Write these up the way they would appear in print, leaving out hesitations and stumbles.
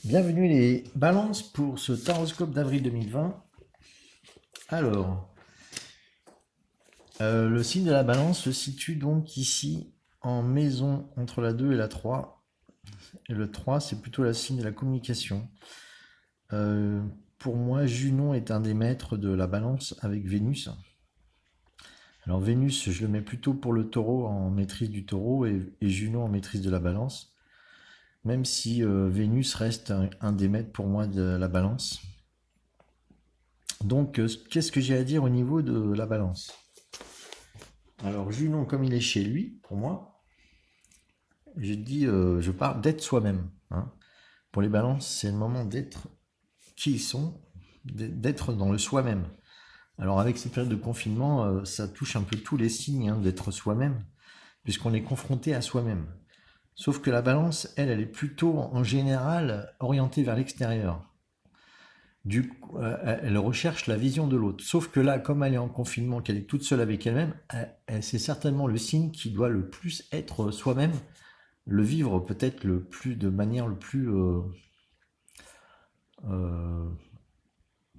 Bienvenue les balances pour ce taroscope d'avril 2020. Alors, le signe de la balance se situe donc ici en maison entre la 2 et la 3. Et le 3, c'est plutôt le signe de la communication. Pour moi, Junon est un des maîtres de la balance avec Vénus. Alors Vénus, je le mets plutôt pour le taureau en maîtrise du taureau et Junon en maîtrise de la balance. Même si Vénus reste un des maîtres pour moi de la balance. Donc, qu'est-ce que j'ai à dire au niveau de la balance? Alors, Junon, comme il est chez lui, pour moi, je parle d'être soi-même. Hein. Pour les balances, c'est le moment d'être qui ils sont, d'être dans le soi-même. Alors, avec cette période de confinement, ça touche un peu tous les signes d'être soi-même, puisqu'on est confronté à soi-même. Sauf que la balance, elle est plutôt en général orientée vers l'extérieur. Du coup, elle recherche la vision de l'autre. Sauf que là, comme elle est en confinement, qu'elle est toute seule avec elle-même, c'est certainement le signe qui doit le plus être soi-même, le vivre peut-être le plus de manière le plus,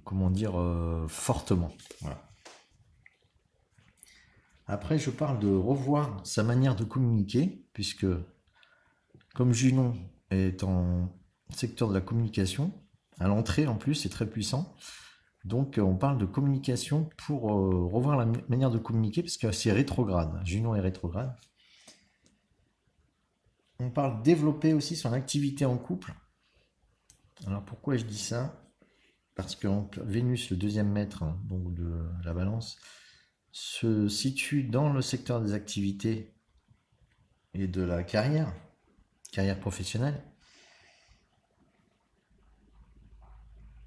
comment dire, fortement. Voilà. Après, je parle de revoir sa manière de communiquer, puisque comme Junon est en secteur de la communication, à l'entrée en plus, c'est très puissant. Donc on parle de communication pour revoir la manière de communiquer, parce que c'est rétrograde. Junon est rétrograde. On parle de développer aussi son activité en couple. Alors pourquoi je dis ça? Parce que Vénus, le deuxième maître donc de la balance, se situe dans le secteur des activités et de la carrière professionnelle.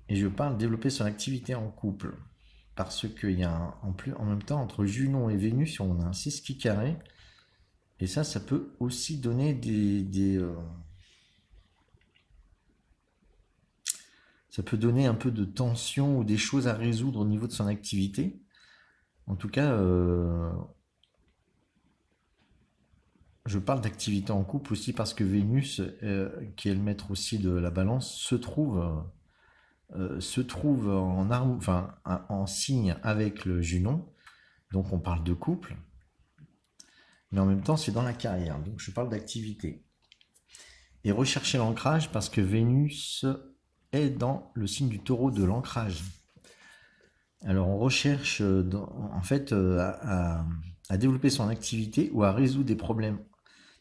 Et je parle de développer son activité en couple. Parce qu'il y a en même temps, entre Junon et Vénus, on a un sextile carré. Et ça peut aussi donner ça peut donner un peu de tension ou des choses à résoudre au niveau de son activité. En tout cas, je parle d'activité en couple aussi parce que Vénus, qui est le maître aussi de la balance, se trouve en signe avec le Junon. Donc on parle de couple. Mais en même temps, c'est dans la carrière. Donc je parle d'activité. Et rechercher l'ancrage parce que Vénus est dans le signe du taureau de l'ancrage. Alors on recherche à développer son activité ou à résoudre des problèmes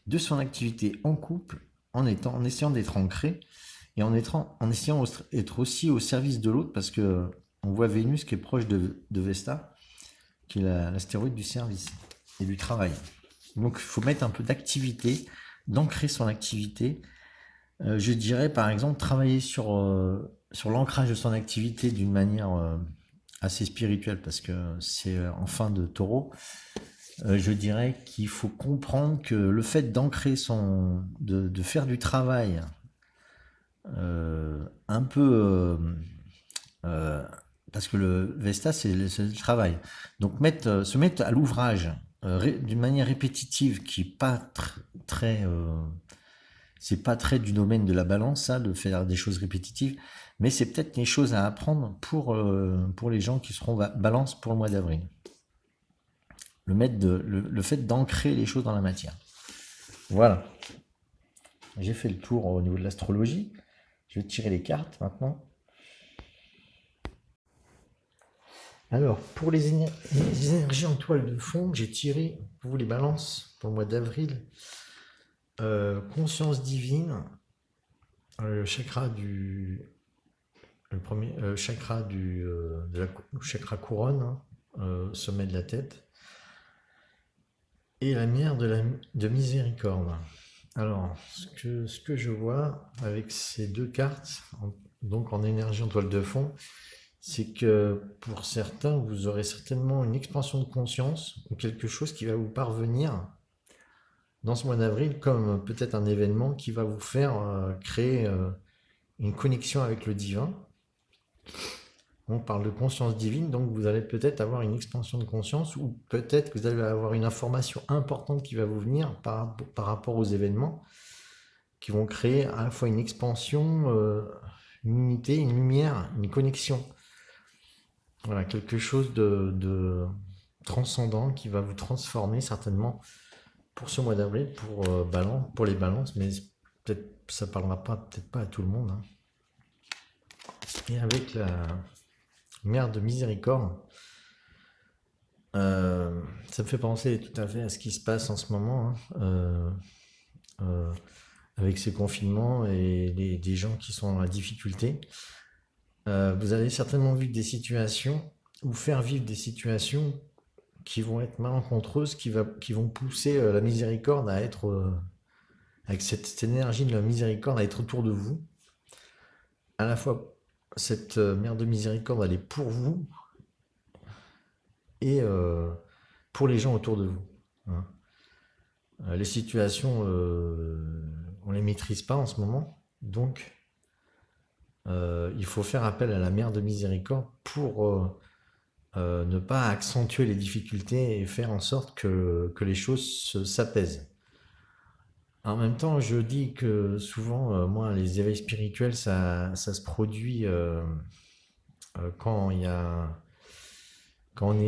de son activité en couple en essayant d'être ancré et en essayant d'être aussi au service de l'autre parce que on voit Vénus qui est proche de Vesta, qui est l'astéroïde du service et du travail. Donc il faut mettre un peu d'activité, d'ancrer son activité. Je dirais par exemple travailler sur l'ancrage de son activité d'une manière assez spirituelle parce que c'est en fin de taureau. Je dirais qu'il faut comprendre que le fait d'ancrer de faire du travail un peu parce que le Vesta c'est le travail. Donc se mettre à l'ouvrage d'une manière répétitive qui n'est pas très c'est pas très du domaine de la balance, ça, de faire des choses répétitives, mais c'est peut-être des choses à apprendre pour les gens qui seront balance pour le mois d'avril. Le fait d'ancrer les choses dans la matière. Voilà. J'ai fait le tour au niveau de l'astrologie. Je vais tirer les cartes maintenant. Alors, pour les énergies en toile de fond, j'ai tiré pour vous les balances pour le mois d'avril. Conscience divine, le chakra chakra couronne, sommet de la tête, et la lumière de miséricorde. Alors, ce que je vois avec ces deux cartes, donc en énergie en toile de fond, c'est que pour certains, vous aurez certainement une expansion de conscience ou quelque chose qui va vous parvenir dans ce mois d'avril comme peut-être un événement qui va vous faire créer une connexion avec le divin. On parle de conscience divine, donc vous allez peut-être avoir une expansion de conscience ou peut-être que vous allez avoir une information importante qui va vous venir par rapport aux événements. qui vont créer à la fois une expansion, une unité, une lumière, une connexion. Voilà, quelque chose de transcendant qui va vous transformer certainement pour ce mois d'avril, pour les balances, mais peut-être ça parlera peut-être pas à tout le monde, hein. Et avec la mère de miséricorde, ça me fait penser tout à fait à ce qui se passe en ce moment, hein, avec ces confinements et des gens qui sont dans la difficulté. Vous avez certainement vu des situations, ou faire vivre des situations qui vont être malencontreuses, qui vont pousser la miséricorde à être, avec cette énergie de la miséricorde à être autour de vous. À la fois, cette mère de miséricorde, elle est pour vous et pour les gens autour de vous, hein. Les situations, on les maîtrise pas en ce moment, donc il faut faire appel à la mère de miséricorde pour ne pas accentuer les difficultés et faire en sorte que les choses s'apaisent. En même temps, je dis que souvent, moi, les éveils spirituels, ça se produit quand il y a, quand on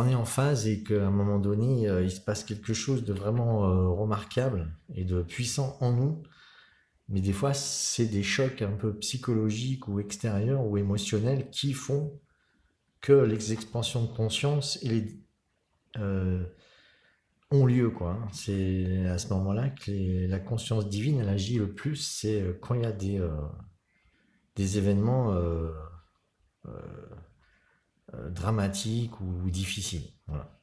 est en phase et qu'à un moment donné, il se passe quelque chose de vraiment remarquable et de puissant en nous. Mais des fois, c'est des chocs un peu psychologiques ou extérieurs ou émotionnels qui font que les expansions de conscience euh, ont lieu, quoi. C'est à ce moment-là que la conscience divine, elle agit le plus. C'est quand il y a des événements dramatiques ou difficiles. Voilà.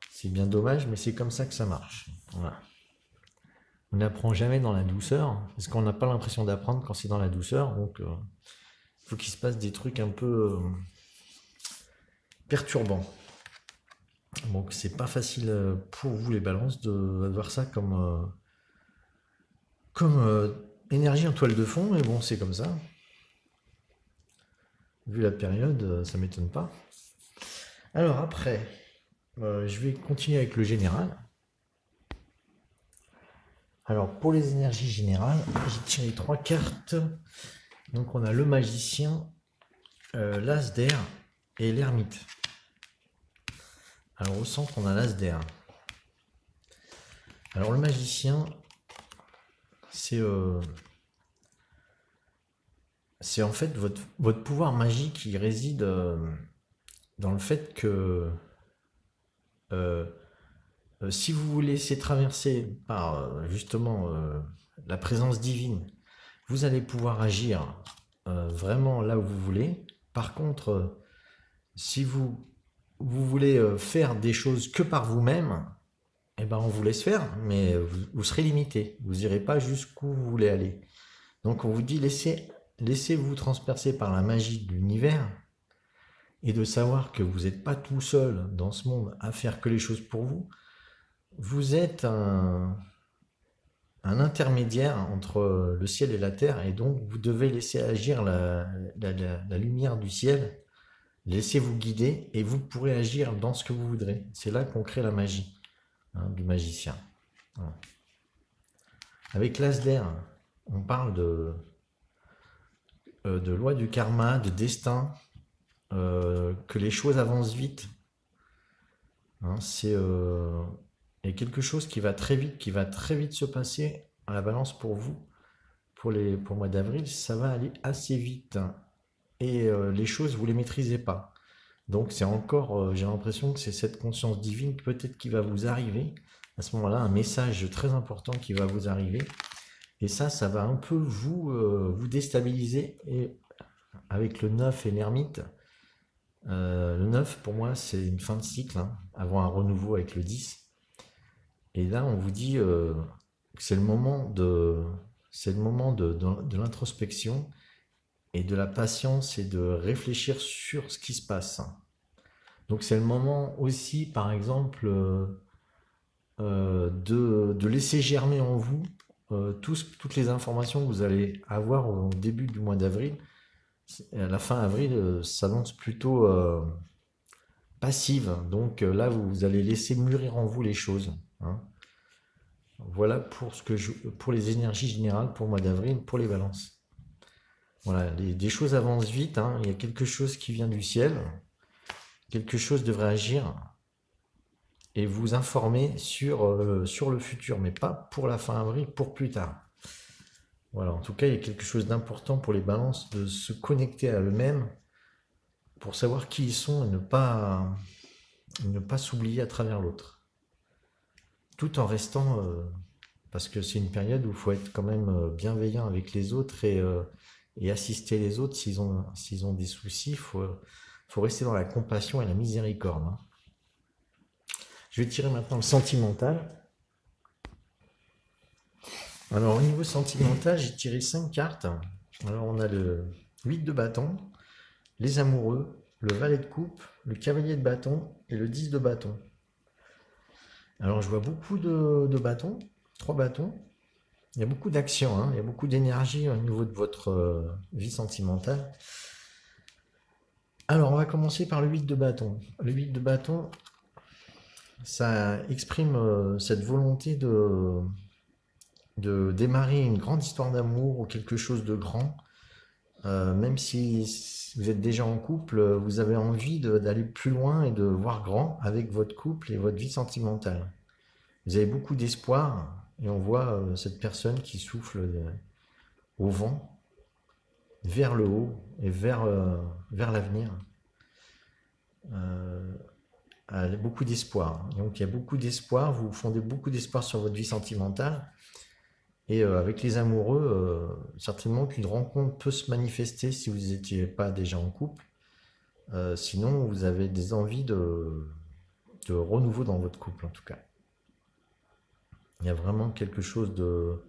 C'est bien dommage, mais c'est comme ça que ça marche. Voilà. On n'apprend jamais dans la douceur, parce qu'on n'a pas l'impression d'apprendre quand c'est dans la douceur. Donc, il faut qu'il se passe des trucs un peu perturbants. Donc, c'est pas facile pour vous, les balances, de voir ça comme énergie en toile de fond, mais bon, c'est comme ça. Vu la période, ça m'étonne pas. Alors après, je vais continuer avec le général. Alors pour les énergies générales, j'ai tiré 3 cartes. Donc on a le magicien, l'as d'air et l'ermite. Alors au centre, on a l'as d'air. Alors le magicien, c'est en fait votre pouvoir magique qui réside dans le fait que si vous vous laissez traverser par justement la présence divine, vous allez pouvoir agir vraiment là où vous voulez. Par contre, si vous voulez faire des choses que par vous-même, eh ben on vous laisse faire, mais vous serez limité. Vous n'irez pas jusqu'où vous voulez aller. Donc on vous dit laissez-vous transpercer par la magie de l'univers et de savoir que vous n'êtes pas tout seul dans ce monde à faire que les choses pour vous. Vous êtes un intermédiaire entre le ciel et la terre, et donc vous devez laisser agir la lumière du ciel, laissez-vous guider, et vous pourrez agir dans ce que vous voudrez. C'est là qu'on crée la magie, hein, du magicien. Voilà. Avec l'as d'air, on parle de loi du karma, de destin, que les choses avancent vite. Hein, c'est quelque chose qui va très vite se passer à la balance pour vous. Pour le mois d'avril, ça va aller assez vite. Hein, et les choses, vous les maîtrisez pas. Donc c'est encore, j'ai l'impression que c'est cette conscience divine peut-être qui va vous arriver. À ce moment-là, un message très important qui va vous arriver. Et ça va un peu vous déstabiliser. Et avec le 9 et l'ermite, le 9 pour moi c'est une fin de cycle, hein, avant un renouveau avec le 10. Et là on vous dit que c'est le moment de l'introspection et de la patience et de réfléchir sur ce qui se passe. Donc c'est le moment aussi par exemple de laisser germer en vous toutes les informations que vous allez avoir au début du mois d'avril. À la fin avril s'annonce plutôt passive. Donc là, vous allez laisser mûrir en vous les choses. Hein. Voilà pour les énergies générales pour le mois d'avril, pour les balances. Voilà, des choses avancent vite, hein. Il y a quelque chose qui vient du ciel, quelque chose devrait agir et vous informer sur le futur, mais pas pour la fin avril, pour plus tard. Voilà, en tout cas, il y a quelque chose d'important pour les balances de se connecter à eux-mêmes pour savoir qui ils sont et ne pas s'oublier à travers l'autre. Tout en restant, parce que c'est une période où il faut être quand même bienveillant avec les autres et assister les autres s'ils ont des soucis. Faut rester dans la compassion et la miséricorde, hein. Je vais tirer maintenant le sentimental. Alors, au niveau sentimental, j'ai tiré 5 cartes. Alors, on a le 8 de bâton, les amoureux, le valet de coupe, le cavalier de bâton et le 10 de bâton. Alors, je vois beaucoup de bâtons, 3 bâtons. Il y a beaucoup d'action, hein, il y a beaucoup d'énergie au niveau de votre vie sentimentale. Alors, on va commencer par le 8 de bâton. Le 8 de bâton, ça exprime cette volonté de démarrer une grande histoire d'amour ou quelque chose de grand. Même si vous êtes déjà en couple, vous avez envie d'aller plus loin et de voir grand avec votre couple et votre vie sentimentale. Vous avez beaucoup d'espoir et on voit cette personne qui souffle au vent, vers le haut et vers l'avenir. Elle a beaucoup d'espoir. Donc il y a beaucoup d'espoir, vous fondez beaucoup d'espoir sur votre vie sentimentale. Et avec les amoureux, certainement qu'une rencontre peut se manifester si vous n'étiez pas déjà en couple. Sinon, vous avez des envies de renouveau dans votre couple, en tout cas. Il y a vraiment quelque chose de,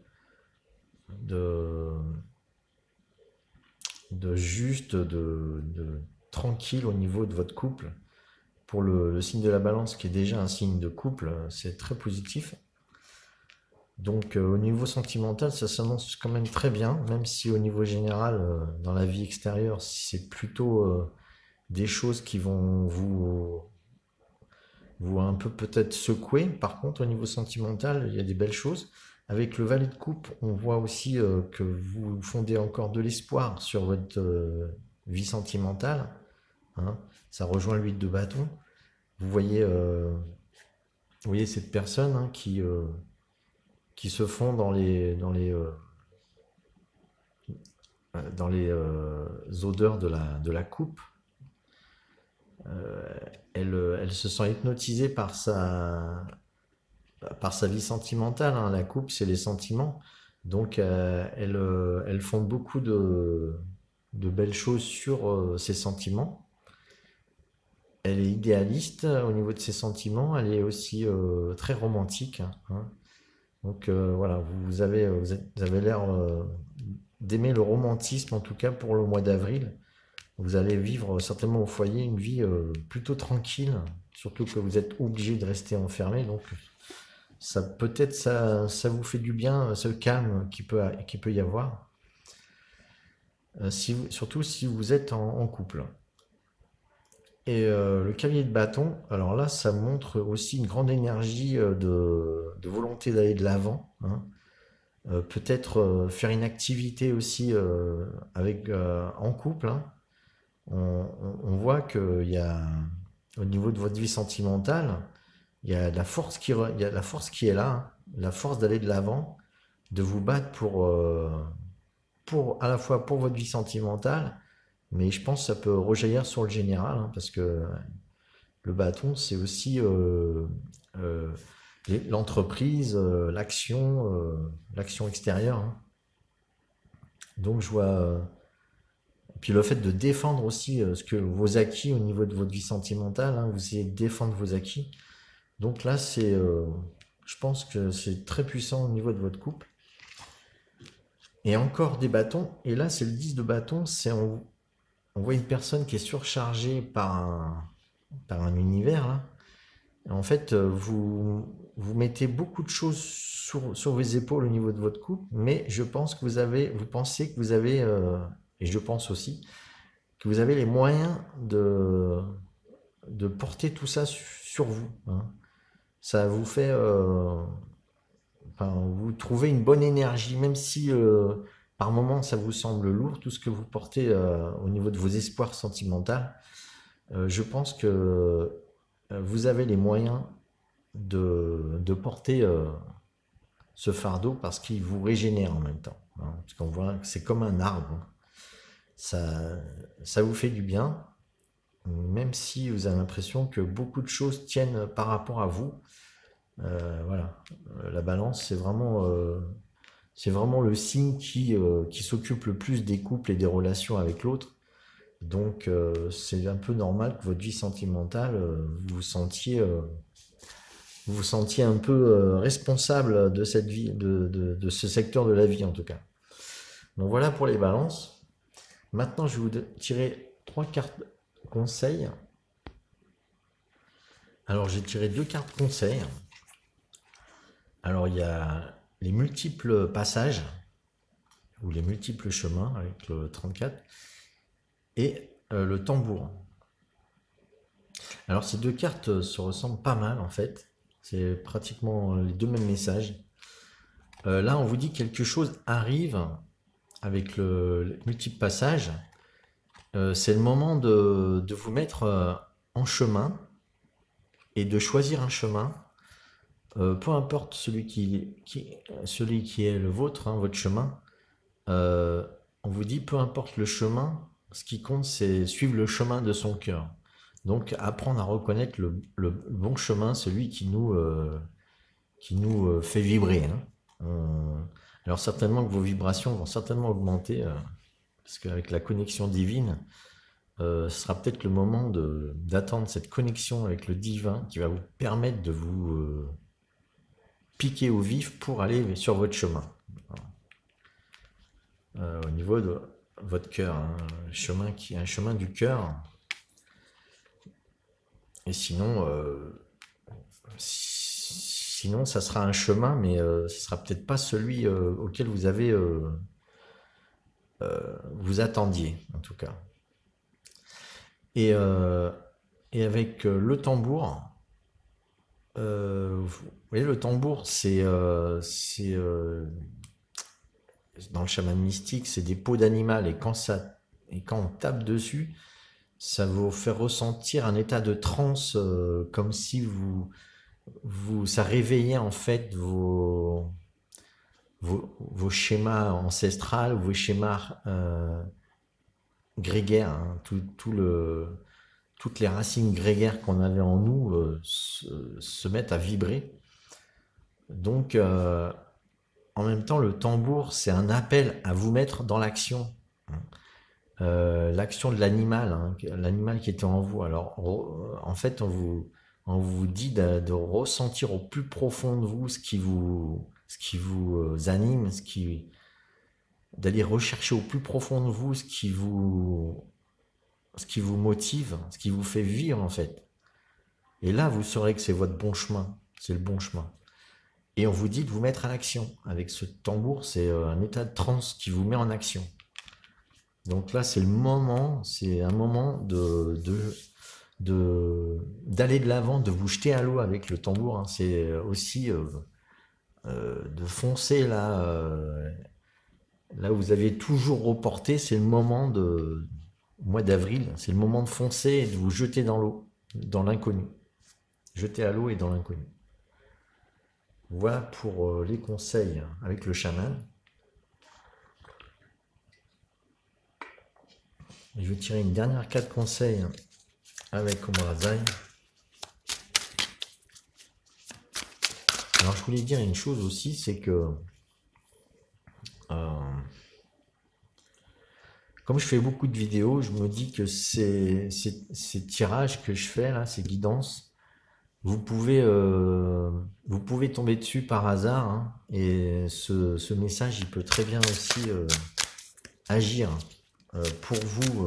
de juste, de tranquille au niveau de votre couple. Pour le signe de la balance, qui est déjà un signe de couple, c'est très positif. Donc au niveau sentimental, ça s'annonce quand même très bien, même si au niveau général, dans la vie extérieure, c'est plutôt des choses qui vont vous un peu peut-être secouer. Par contre, au niveau sentimental, il y a des belles choses. Avec le valet de coupe, on voit aussi que vous fondez encore de l'espoir sur votre vie sentimentale, hein. Ça rejoint le 8 de bâton. Vous voyez cette personne, hein, qui se fond dans les odeurs de la coupe. Elle se sent hypnotisée par sa vie sentimentale, hein. La coupe, c'est les sentiments. Donc, elle fonde beaucoup de belles choses sur ses sentiments. Elle est idéaliste au niveau de ses sentiments. Elle est aussi très romantique, hein. Donc voilà, vous avez l'air d'aimer le romantisme, en tout cas pour le mois d'avril. Vous allez vivre certainement au foyer une vie plutôt tranquille, surtout que vous êtes obligé de rester enfermé. Donc peut-être ça vous fait du bien, ce calme qui peut y avoir, surtout si vous êtes en couple. Et le cavalier de bâton, alors là, ça montre aussi une grande énergie de volonté d'aller de l'avant, hein. Peut-être faire une activité aussi en couple, hein. On voit qu'il y a, au niveau de votre vie sentimentale, il y a la force il y a la force qui est là, hein. La force d'aller de l'avant, de vous battre à la fois pour votre vie sentimentale, mais je pense que ça peut rejaillir sur le général, hein, parce que le bâton, c'est aussi euh, l'entreprise, l'action extérieure, hein. Donc je vois. Puis le fait de défendre aussi vos acquis au niveau de votre vie sentimentale, hein, vous essayez de défendre vos acquis. Donc là, je pense que c'est très puissant au niveau de votre couple. Et encore des bâtons. Et là, c'est le 10 de bâton. On voit une personne qui est surchargée par un univers, là. Et en fait, vous mettez beaucoup de choses sur vos épaules au niveau de votre couple, mais je pense que vous pensez que vous avez, et je pense aussi, que vous avez les moyens de porter tout ça sur vous, hein. Ça vous fait enfin, vous trouvez une bonne énergie, même si par moment ça vous semble lourd, tout ce que vous portez au niveau de vos espoirs sentimentaux. Je pense que vous avez les moyens de porter ce fardeau parce qu'il vous régénère en même temps, hein. Parce qu'on voit que c'est comme un arbre, hein. Ça vous fait du bien, même si vous avez l'impression que beaucoup de choses tiennent par rapport à vous. Voilà. La balance, c'est vraiment le signe qui s'occupe le plus des couples et des relations avec l'autre. Donc, c'est un peu normal que votre vie sentimentale, vous vous sentiez un peu responsable de cette vie, de ce secteur de la vie en tout cas. Donc voilà pour les balances. Maintenant, je vais vous tirer 3 cartes conseils. Alors, j'ai tiré 2 cartes conseils. Alors, il y a les multiples passages ou les multiples chemins avec le 34 et le tambour. Alors, ces 2 cartes se ressemblent pas mal en fait. C'est pratiquement les 2 mêmes messages. Là, on vous dit que quelque chose arrive avec le multiple passage. C'est le moment de vous mettre en chemin et de choisir un chemin. Peu importe celui qui est le vôtre, hein, votre chemin. On vous dit, peu importe le chemin, ce qui compte, c'est suivre le chemin de son cœur. Donc, apprendre à reconnaître le bon chemin, celui qui nous fait vibrer, hein. Alors, certainement que vos vibrations vont certainement augmenter, parce qu'avec la connexion divine, ce sera peut-être le moment d'attendre cette connexion avec le divin qui va vous permettre de vous piquer au vif pour aller sur votre chemin. Au niveau de votre cœur, hein, un chemin du cœur. Et sinon, ça sera un chemin, mais ce sera peut-être pas celui auquel vous avez vous attendiez, en tout cas. Et avec le tambour, vous voyez, le tambour, c'est dans le chaman mystique, c'est des peaux d'animal, et quand on tape dessus, ça vous fait ressentir un état de transe, comme si ça réveillait en fait vos schémas ancestrales, vos schémas grégaires, hein. Toutes les racines grégaires qu'on avait en nous se mettent à vibrer. Donc, en même temps, le tambour, c'est un appel à vous mettre dans l'action. L'action de l'animal, hein, l'animal qui était en vous. Alors, en fait, on vous dit de ressentir au plus profond de vous ce qui vous anime, d'aller rechercher au plus profond de vous ce qui vous motive, ce qui vous fait vivre en fait. Et là, vous saurez que c'est votre bon chemin, c'est le bon chemin. Et on vous dit de vous mettre à l'action. Avec ce tambour, c'est un état de transe qui vous met en action. Donc là, c'est un moment d'aller de l'avant, de vous jeter à l'eau avec le tambour, hein. C'est aussi de foncer là où vous avez toujours reporté. C'est le moment au mois d'avril, c'est le moment de foncer et de vous jeter dans l'eau, dans l'inconnu. Jeter à l'eau et dans l'inconnu. Voilà pour les conseils avec le chaman. Je vais tirer une dernière carte conseil avec Omorazai. Alors je voulais dire une chose aussi, c'est que comme je fais beaucoup de vidéos, je me dis que ces tirages que je fais là, ces guidances, vous pouvez tomber dessus par hasard, hein, et ce message, il peut très bien aussi agir pour vous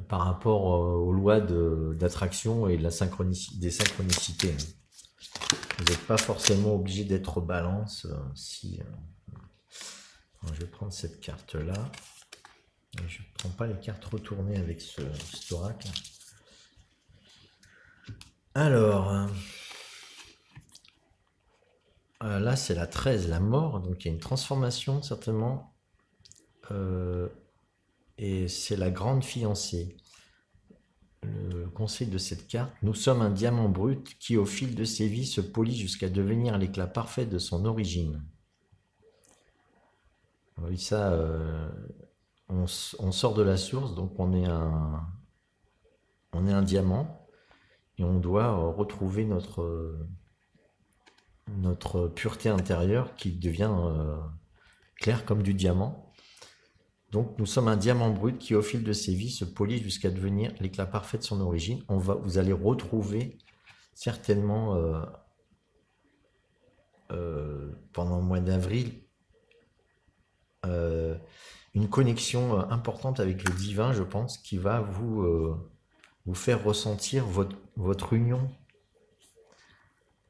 par rapport aux lois d'attraction et de des synchronicités. Vous n'êtes pas forcément obligé d'être balance. Je vais prendre cette carte-là. Je ne prends pas les cartes retournées avec cet oracle. Alors, Là, c'est la 13, la mort. Donc, il y a une transformation, certainement. Et c'est la grande fiancée. Le conseil de cette carte: nous sommes un diamant brut qui, au fil de ses vies, se polit jusqu'à devenir l'éclat parfait de son origine. Oui, ça, on sort de la source, donc on est un diamant et on doit retrouver notre pureté intérieure qui devient claire comme du diamant. Donc nous sommes un diamant brut qui, au fil de ses vies, se polit jusqu'à devenir l'éclat parfait de son origine. Vous allez retrouver certainement pendant le mois d'avril une connexion importante avec le divin, je pense, qui va vous faire ressentir votre union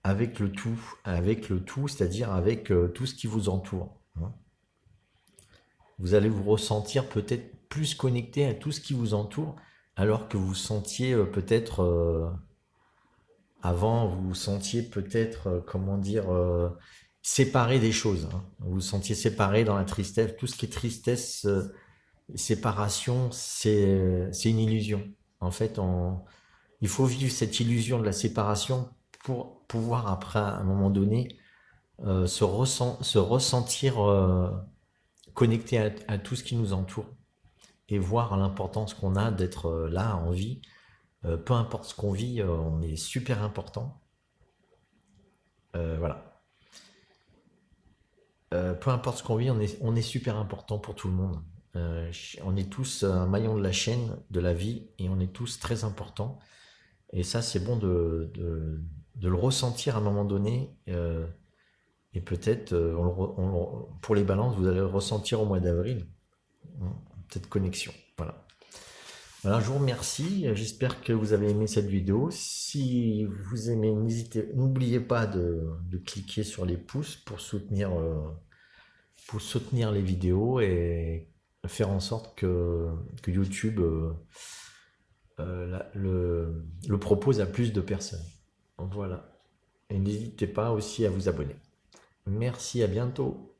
avec le tout, c'est-à-dire avec tout ce qui vous entoure. Vous allez vous ressentir peut-être plus connecté à tout ce qui vous entoure, alors que vous sentiez peut-être avant, vous vous sentiez peut-être, comment dire, séparé des choses. Vous vous sentiez séparé dans la tristesse. Tout ce qui est tristesse, séparation, c'est une illusion. En fait, il faut vivre cette illusion de la séparation pour pouvoir, après, à un moment donné, se ressentir connecté à tout ce qui nous entoure et voir l'importance qu'on a d'être là en vie. Peu importe ce qu'on vit, on est super important. Voilà. Peu importe ce qu'on vit, on est super important pour tout le monde. On est tous un maillon de la chaîne de la vie et on est tous très importants. Et ça, c'est bon de le ressentir à un moment donné. Et peut-être, pour les balances, vous allez le ressentir au mois d'avril. Cette connexion. Voilà. Alors, je vous remercie. J'espère que vous avez aimé cette vidéo. Si vous aimez, n'oubliez pas de cliquer sur les pouces pour soutenir les vidéos et faire en sorte que YouTube le propose à plus de personnes. Donc, voilà. Et n'hésitez pas aussi à vous abonner. Merci, à bientôt.